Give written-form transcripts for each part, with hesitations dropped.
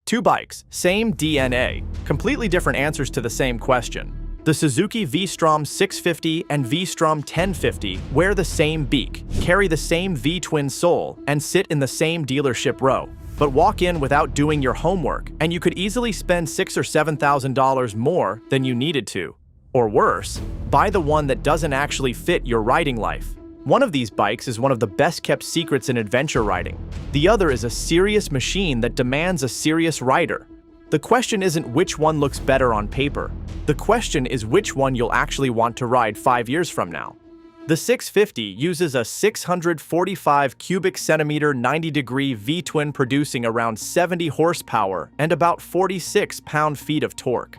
Two bikes, same DNA, completely different answers to the same question. The Suzuki V-Strom 650 and V-Strom 1050 wear the same beak, carry the same V-twin sole, and sit in the same dealership row. But walk in without doing your homework, and you could easily spend $6,000 or $7,000 more than you needed to. Or worse, buy the one that doesn't actually fit your riding life. One of these bikes is one of the best-kept secrets in adventure riding. The other is a serious machine that demands a serious rider. The question isn't which one looks better on paper. The question is which one you'll actually want to ride 5 years from now. The 650 uses a 645 cubic centimeter 90-degree V-twin producing around 70 horsepower and about 46 pound-feet of torque.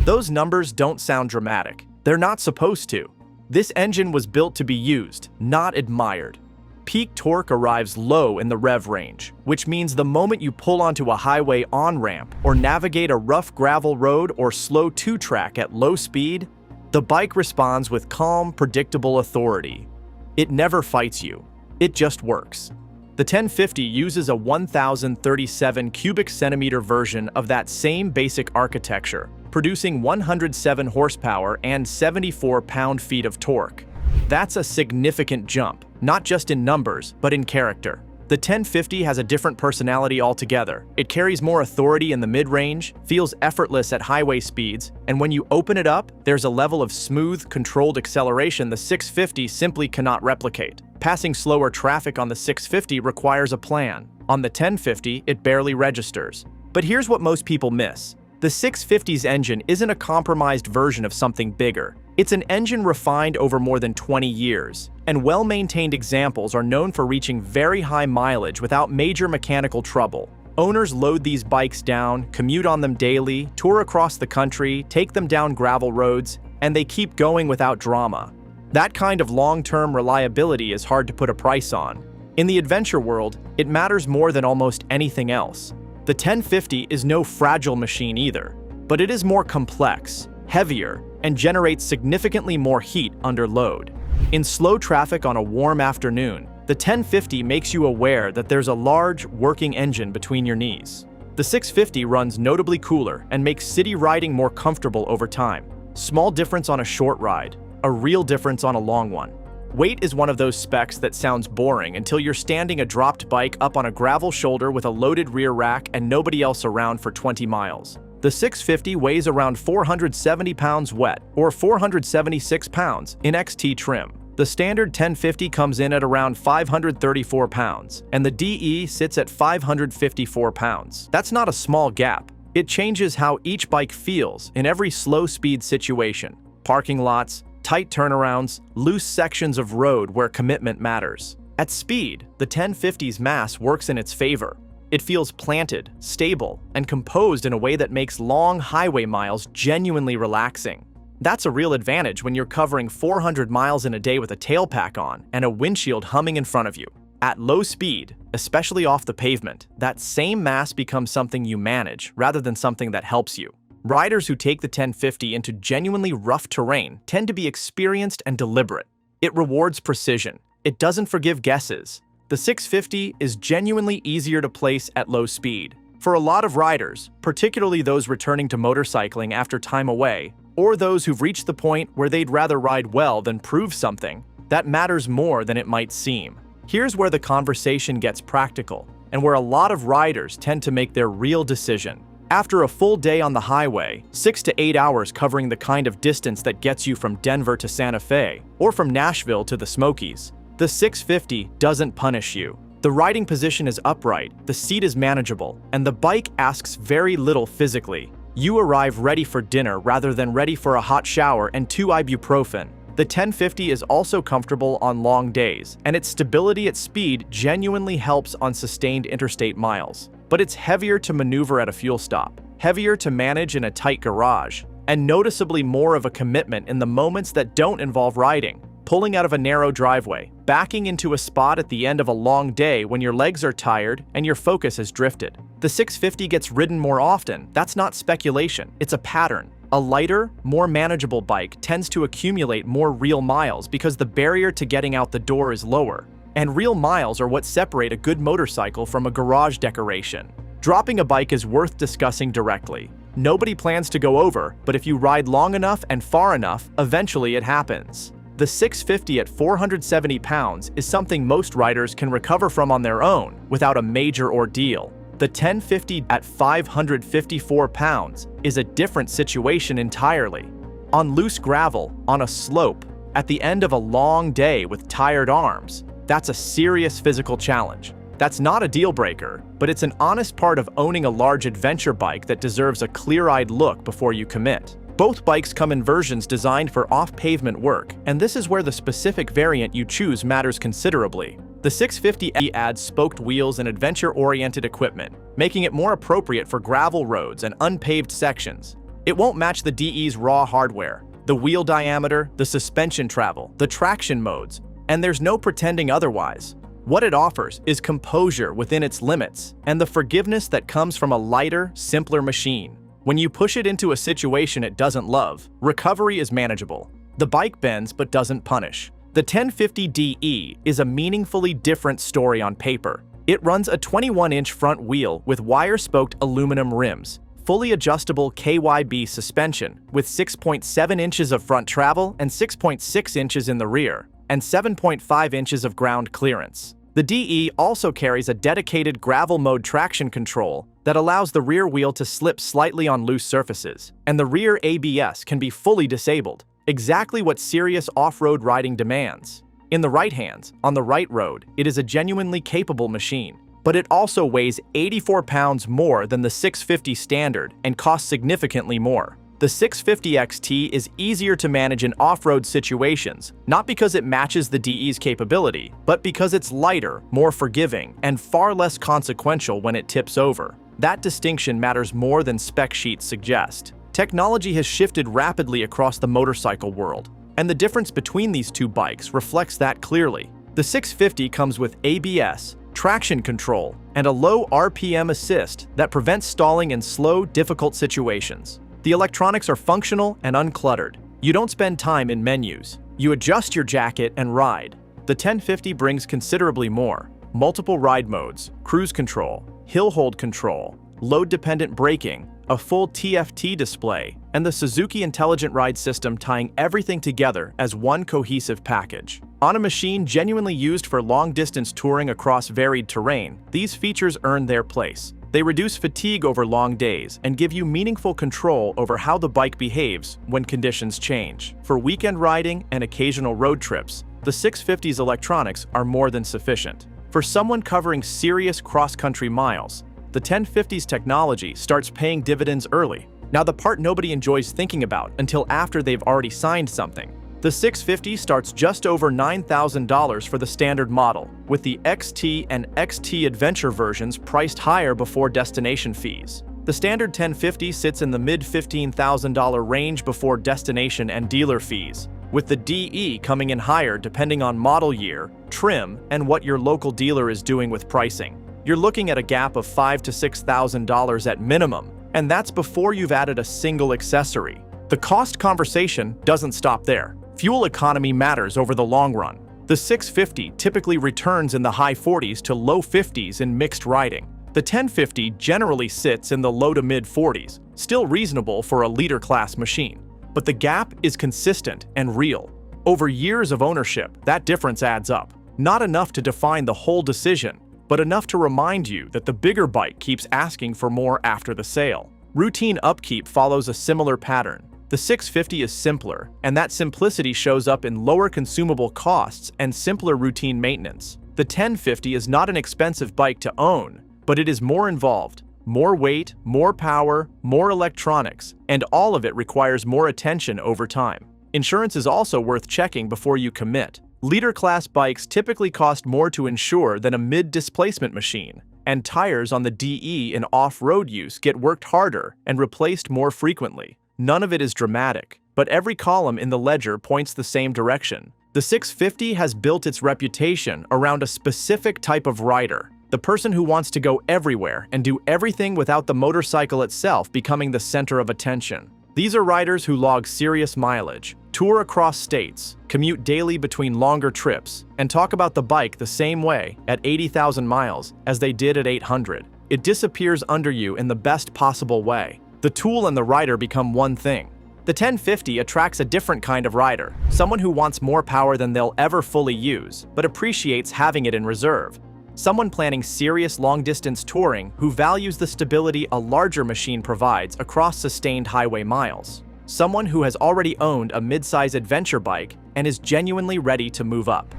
Those numbers don't sound dramatic. They're not supposed to. This engine was built to be used, not admired. Peak torque arrives low in the rev range, which means the moment you pull onto a highway on-ramp or navigate a rough gravel road or slow two-track at low speed, the bike responds with calm, predictable authority. It never fights you. It just works. The 1050 uses a 1,037 cubic centimeter version of that same basic architecture, producing 107 horsepower and 74 pound-feet of torque. That's a significant jump, not just in numbers, but in character. The 1050 has a different personality altogether. It carries more authority in the mid-range, feels effortless at highway speeds, and when you open it up, there's a level of smooth, controlled acceleration the 650 simply cannot replicate. Passing slower traffic on the 650 requires a plan. On the 1050, it barely registers. But here's what most people miss. The 650's engine isn't a compromised version of something bigger. It's an engine refined over more than 20 years, and well-maintained examples are known for reaching very high mileage without major mechanical trouble. Owners load these bikes down, commute on them daily, tour across the country, take them down gravel roads, and they keep going without drama. That kind of long-term reliability is hard to put a price on. In the adventure world, it matters more than almost anything else. The 1050 is no fragile machine either, but it is more complex, heavier, and generates significantly more heat under load. In slow traffic on a warm afternoon, the 1050 makes you aware that there's a large, working engine between your knees. The 650 runs notably cooler and makes city riding more comfortable over time. Small difference on a short ride, a real difference on a long one. Weight is one of those specs that sounds boring until you're standing a dropped bike up on a gravel shoulder with a loaded rear rack and nobody else around for 20 miles. The 650 weighs around 470 pounds wet, or 476 pounds in XT trim. The standard 1050 comes in at around 534 pounds, and the DE sits at 554 pounds. That's not a small gap. It changes how each bike feels in every slow-speed situation. Parking lots, tight turnarounds, loose sections of road where commitment matters. At speed, the 1050's mass works in its favor. It feels planted, stable, and composed in a way that makes long highway miles genuinely relaxing. That's a real advantage when you're covering 400 miles in a day with a tailpack on and a windshield humming in front of you. At low speed, especially off the pavement, that same mass becomes something you manage rather than something that helps you. Riders who take the 1050 into genuinely rough terrain tend to be experienced and deliberate. It rewards precision. It doesn't forgive guesses. The 650 is genuinely easier to place at low speed. For a lot of riders, particularly those returning to motorcycling after time away, or those who've reached the point where they'd rather ride well than prove something, that matters more than it might seem. Here's where the conversation gets practical, and where a lot of riders tend to make their real decision. After a full day on the highway, 6 to 8 hours covering the kind of distance that gets you from Denver to Santa Fe, or from Nashville to the Smokies, the 650 doesn't punish you. The riding position is upright, the seat is manageable, and the bike asks very little physically. You arrive ready for dinner rather than ready for a hot shower and 2 ibuprofen. The 1050 is also comfortable on long days, and its stability at speed genuinely helps on sustained interstate miles. But it's heavier to maneuver at a fuel stop, heavier to manage in a tight garage, and noticeably more of a commitment in the moments that don't involve riding. Pulling out of a narrow driveway, backing into a spot at the end of a long day when your legs are tired and your focus has drifted. The 650 gets ridden more often. That's not speculation, it's a pattern. A lighter, more manageable bike tends to accumulate more real miles because the barrier to getting out the door is lower. And real miles are what separate a good motorcycle from a garage decoration. Dropping a bike is worth discussing directly. Nobody plans to go over, but if you ride long enough and far enough, eventually it happens. The 650 at 470 pounds is something most riders can recover from on their own without a major ordeal. The 1050 at 554 pounds is a different situation entirely. On loose gravel, on a slope, at the end of a long day with tired arms, that's a serious physical challenge. That's not a deal breaker, but it's an honest part of owning a large adventure bike that deserves a clear-eyed look before you commit. Both bikes come in versions designed for off-pavement work, and this is where the specific variant you choose matters considerably. The 650 adds spoked wheels and adventure-oriented equipment, making it more appropriate for gravel roads and unpaved sections. It won't match the DE's raw hardware, the wheel diameter, the suspension travel, the traction modes, and there's no pretending otherwise. What it offers is composure within its limits and the forgiveness that comes from a lighter, simpler machine. When you push it into a situation it doesn't love, recovery is manageable. The bike bends but doesn't punish. The 1050 DE is a meaningfully different story on paper. It runs a 21-inch front wheel with wire-spoked aluminum rims, fully adjustable KYB suspension with 6.7 inches of front travel and 6.6 inches in the rear, and 7.5 inches of ground clearance. The DE also carries a dedicated gravel mode traction control that allows the rear wheel to slip slightly on loose surfaces, and the rear ABS can be fully disabled, exactly what serious off-road riding demands. In the right hands, on the right road, it is a genuinely capable machine, but it also weighs 84 pounds more than the 650 standard and costs significantly more. The 650 XT is easier to manage in off-road situations, not because it matches the DE's capability, but because it's lighter, more forgiving, and far less consequential when it tips over. That distinction matters more than spec sheets suggest. Technology has shifted rapidly across the motorcycle world, and the difference between these two bikes reflects that clearly. The 650 comes with ABS, traction control, and a low RPM assist that prevents stalling in slow, difficult situations. The electronics are functional and uncluttered. You don't spend time in menus. You adjust your jacket and ride. The 1050 brings considerably more. Multiple ride modes, cruise control, hill hold control, load-dependent braking, a full TFT display, and the Suzuki Intelligent Ride System tying everything together as one cohesive package. On a machine genuinely used for long-distance touring across varied terrain, these features earn their place. They reduce fatigue over long days and give you meaningful control over how the bike behaves when conditions change. For weekend riding and occasional road trips, the 650's electronics are more than sufficient. For someone covering serious cross-country miles, the 1050's technology starts paying dividends early. Now, the part nobody enjoys thinking about until after they've already signed something. The 650 starts just over $9,000 for the standard model, with the XT and XT Adventure versions priced higher before destination fees. The standard 1050 sits in the mid-$15,000 range before destination and dealer fees, with the DE coming in higher depending on model year, trim, and what your local dealer is doing with pricing. You're looking at a gap of $5,000 to $6,000 at minimum, and that's before you've added a single accessory. The cost conversation doesn't stop there. Fuel economy matters over the long run. The 650 typically returns in the high 40s to low 50s in mixed riding. The 1050 generally sits in the low to mid 40s, still reasonable for a leader class machine. But the gap is consistent and real. Over years of ownership, that difference adds up. Not enough to define the whole decision, but enough to remind you that the bigger bike keeps asking for more after the sale. Routine upkeep follows a similar pattern. The 650 is simpler, and that simplicity shows up in lower consumable costs and simpler routine maintenance. The 1050 is not an expensive bike to own, but it is more involved. More weight, more power, more electronics, and all of it requires more attention over time. Insurance is also worth checking before you commit. Leader-class bikes typically cost more to insure than a mid-displacement machine, and tires on the DE in off-road use get worked harder and replaced more frequently. None of it is dramatic, but every column in the ledger points the same direction. The 650 has built its reputation around a specific type of rider, the person who wants to go everywhere and do everything without the motorcycle itself becoming the center of attention. These are riders who log serious mileage, tour across states, commute daily between longer trips, and talk about the bike the same way at 80,000 miles as they did at 800. It disappears under you in the best possible way. The tool and the rider become one thing. The 1050 attracts a different kind of rider, someone who wants more power than they'll ever fully use, but appreciates having it in reserve. Someone planning serious long-distance touring who values the stability a larger machine provides across sustained highway miles. Someone who has already owned a mid-size adventure bike and is genuinely ready to move up.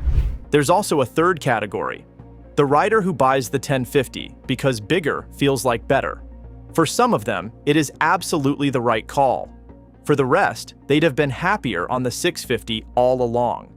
There's also a third category, the rider who buys the 1050 because bigger feels like better. For some of them, it is absolutely the right call. For the rest, they'd have been happier on the 650 all along.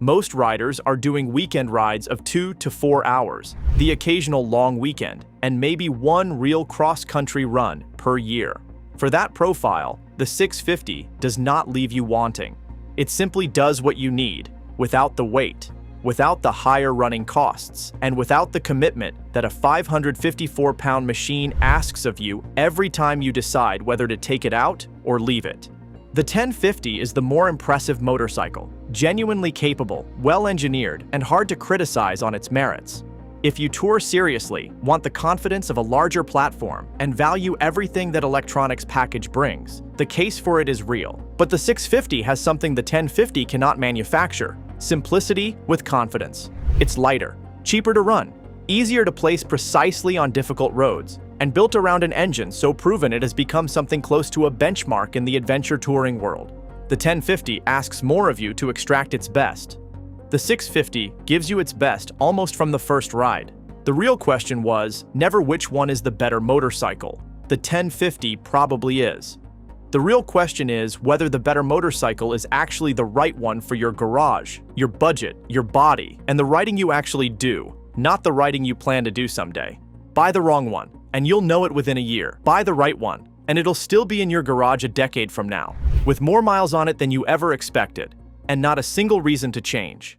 Most riders are doing weekend rides of 2 to 4 hours, the occasional long weekend, and maybe one real cross-country run per year. For that profile, the 650 does not leave you wanting. It simply does what you need, without the weight, without the higher running costs, and without the commitment that a 554-pound machine asks of you every time you decide whether to take it out or leave it. The 1050 is the more impressive motorcycle, genuinely capable, well-engineered, and hard to criticize on its merits. If you tour seriously, want the confidence of a larger platform, and value everything that electronics package brings, the case for it is real. But the 650 has something the 1050 cannot manufacture: simplicity with confidence. It's lighter, cheaper to run, easier to place precisely on difficult roads, and built around an engine so proven it has become something close to a benchmark in the adventure touring world. The 1050 asks more of you to extract its best. The 650 gives you its best almost from the first ride. The real question was never which one is the better motorcycle. The 1050 probably is. The real question is whether the better motorcycle is actually the right one for your garage, your budget, your body, and the riding you actually do, not the riding you plan to do someday. Buy the wrong one, and you'll know it within a year. Buy the right one, and it'll still be in your garage a decade from now, with more miles on it than you ever expected, and not a single reason to change.